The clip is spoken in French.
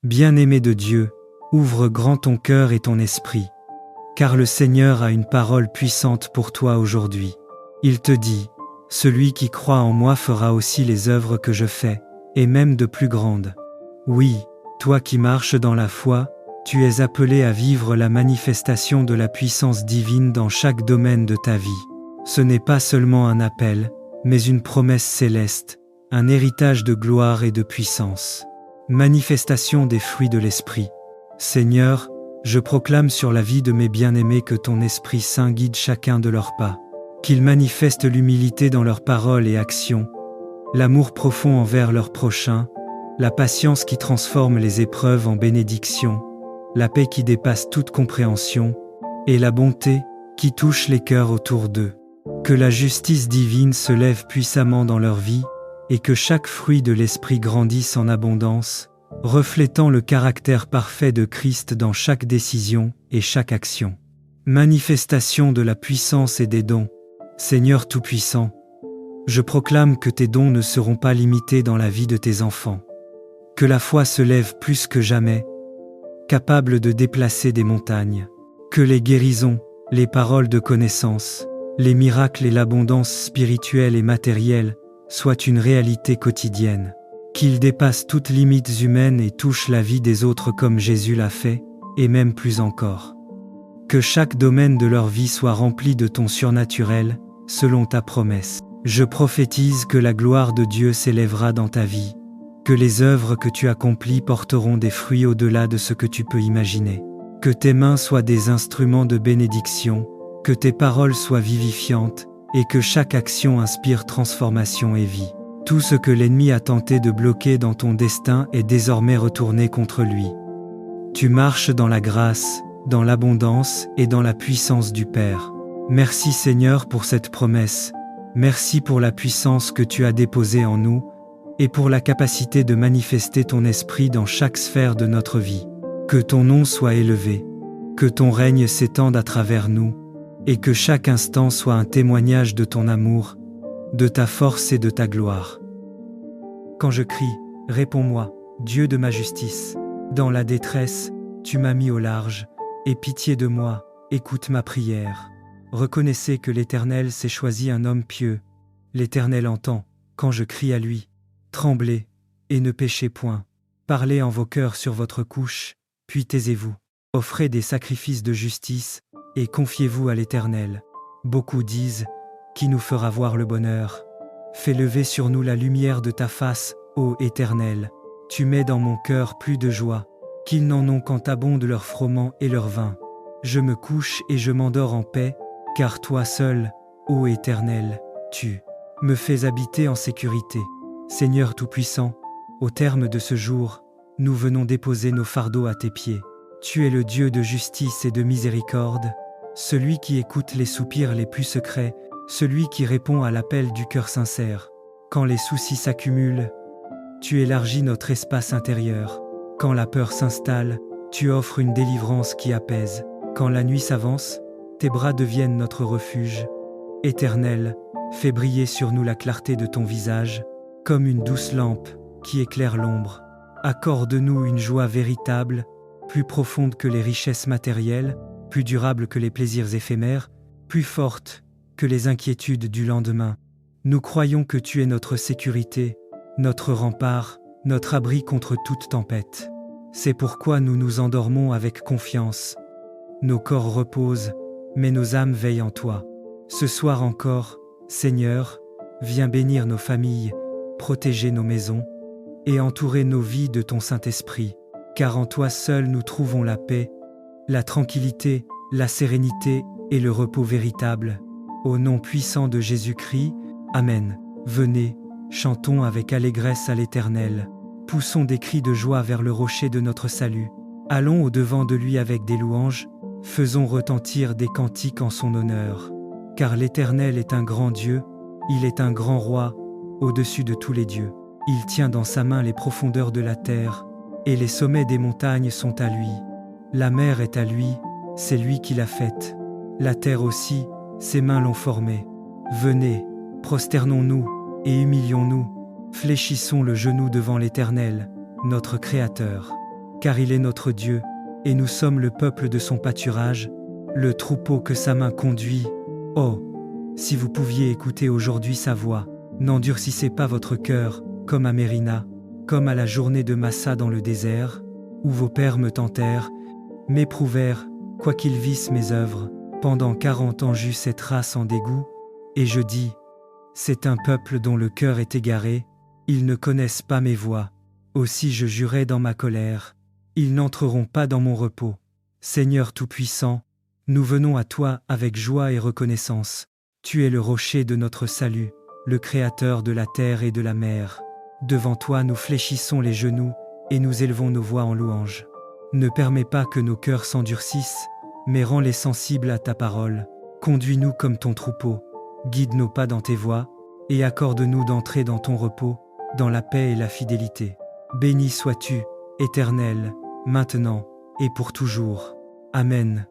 Bien-aimé de Dieu, ouvre grand ton cœur et ton esprit, car le Seigneur a une parole puissante pour toi aujourd'hui. Il te dit, « Celui qui croit en moi fera aussi les œuvres que je fais, et même de plus grandes. » Oui, toi qui marches dans la foi, tu es appelé à vivre la manifestation de la puissance divine dans chaque domaine de ta vie. Ce n'est pas seulement un appel, mais une promesse céleste, un héritage de gloire et de puissance. Manifestation des fruits de l'Esprit. Seigneur, je proclame sur la vie de mes bien-aimés que ton Esprit Saint guide chacun de leurs pas, qu'ils manifestent l'humilité dans leurs paroles et actions, l'amour profond envers leurs prochains, la patience qui transforme les épreuves en bénédictions, la paix qui dépasse toute compréhension, et la bonté qui touche les cœurs autour d'eux. Que la justice divine se lève puissamment dans leur vie, et que chaque fruit de l'Esprit grandisse en abondance, reflétant le caractère parfait de Christ dans chaque décision et chaque action. Manifestation de la puissance et des dons. Seigneur Tout-Puissant, je proclame que tes dons ne seront pas limités dans la vie de tes enfants. Que la foi se lève plus que jamais, capable de déplacer des montagnes. Que les guérisons, les paroles de connaissance, les miracles et l'abondance spirituelle et matérielle soient une réalité quotidienne. Qu'ils dépassent toutes limites humaines et touchent la vie des autres comme Jésus l'a fait, et même plus encore. Que chaque domaine de leur vie soit rempli de ton surnaturel, selon ta promesse. Je prophétise que la gloire de Dieu s'élèvera dans ta vie, que les œuvres que tu accomplis porteront des fruits au-delà de ce que tu peux imaginer. Que tes mains soient des instruments de bénédiction, que tes paroles soient vivifiantes, et que chaque action inspire transformation et vie. Tout ce que l'ennemi a tenté de bloquer dans ton destin est désormais retourné contre lui. Tu marches dans la grâce, dans l'abondance et dans la puissance du Père. Merci Seigneur pour cette promesse. Merci pour la puissance que tu as déposée en nous et pour la capacité de manifester ton esprit dans chaque sphère de notre vie. Que ton nom soit élevé, que ton règne s'étende à travers nous et que chaque instant soit un témoignage de ton amour, de ta force et de ta gloire. Quand je crie, réponds-moi, Dieu de ma justice. Dans la détresse, tu m'as mis au large, aie pitié de moi, écoute ma prière. Reconnaissez que l'Éternel s'est choisi un homme pieux. L'Éternel entend, quand je crie à lui. Tremblez, et ne péchez point. Parlez en vos cœurs sur votre couche, puis taisez-vous. Offrez des sacrifices de justice, et confiez-vous à l'Éternel. Beaucoup disent, qui nous fera voir le bonheur? Fais lever sur nous la lumière de ta face, ô Éternel. Tu mets dans mon cœur plus de joie, qu'ils n'en ont quand abondent leur froment et leur vin. Je me couche et je m'endors en paix, car toi seul, ô Éternel, tu me fais habiter en sécurité. Seigneur Tout-Puissant, au terme de ce jour, nous venons déposer nos fardeaux à tes pieds. Tu es le Dieu de justice et de miséricorde, celui qui écoute les soupirs les plus secrets, celui qui répond à l'appel du cœur sincère. Quand les soucis s'accumulent, tu élargis notre espace intérieur. Quand la peur s'installe, tu offres une délivrance qui apaise. Quand la nuit s'avance, tes bras deviennent notre refuge. Éternel, fais briller sur nous la clarté de ton visage, comme une douce lampe qui éclaire l'ombre. Accorde-nous une joie véritable, plus profonde que les richesses matérielles, plus durable que les plaisirs éphémères, plus forte que les inquiétudes du lendemain. Nous croyons que tu es notre sécurité, notre rempart, notre abri contre toute tempête. C'est pourquoi nous nous endormons avec confiance. Nos corps reposent, mais nos âmes veillent en toi. Ce soir encore, Seigneur, viens bénir nos familles, protéger nos maisons et entourer nos vies de ton Saint-Esprit, car en toi seul nous trouvons la paix, la tranquillité, la sérénité et le repos véritable. Au nom puissant de Jésus-Christ, Amen. Venez, chantons avec allégresse à l'Éternel. Poussons des cris de joie vers le rocher de notre salut. Allons au-devant de lui avec des louanges, faisons retentir des cantiques en son honneur. Car l'Éternel est un grand Dieu, il est un grand roi, au-dessus de tous les dieux. Il tient dans sa main les profondeurs de la terre, et les sommets des montagnes sont à lui. La mer est à lui, c'est lui qui l'a faite. La terre aussi, ses mains l'ont formée. Venez, prosternons-nous et humilions-nous, fléchissons le genou devant l'Éternel, notre Créateur. car il est notre Dieu, et nous sommes le peuple de son pâturage, le troupeau que sa main conduit. Oh, si vous pouviez écouter aujourd'hui sa voix, n'endurcissez pas votre cœur, comme à Mérina, comme à la journée de Massa dans le désert, où vos pères me tentèrent, m'éprouvèrent, quoiqu'ils vissent mes œuvres. Pendant 40 ans j'eus cette race en dégoût, et je dis, c'est un peuple dont le cœur est égaré, ils ne connaissent pas mes voies. Aussi je jurai dans ma colère, ils n'entreront pas dans mon repos. Seigneur Tout-Puissant, nous venons à toi avec joie et reconnaissance. Tu es le rocher de notre salut, le Créateur de la terre et de la mer. Devant toi nous fléchissons les genoux et nous élevons nos voix en louange. Ne permets pas que nos cœurs s'endurcissent, mais rends-les sensibles à ta parole. Conduis-nous comme ton troupeau, guide nos pas dans tes voies, et accorde-nous d'entrer dans ton repos, dans la paix et la fidélité. Béni sois-tu, Éternel, maintenant et pour toujours. Amen.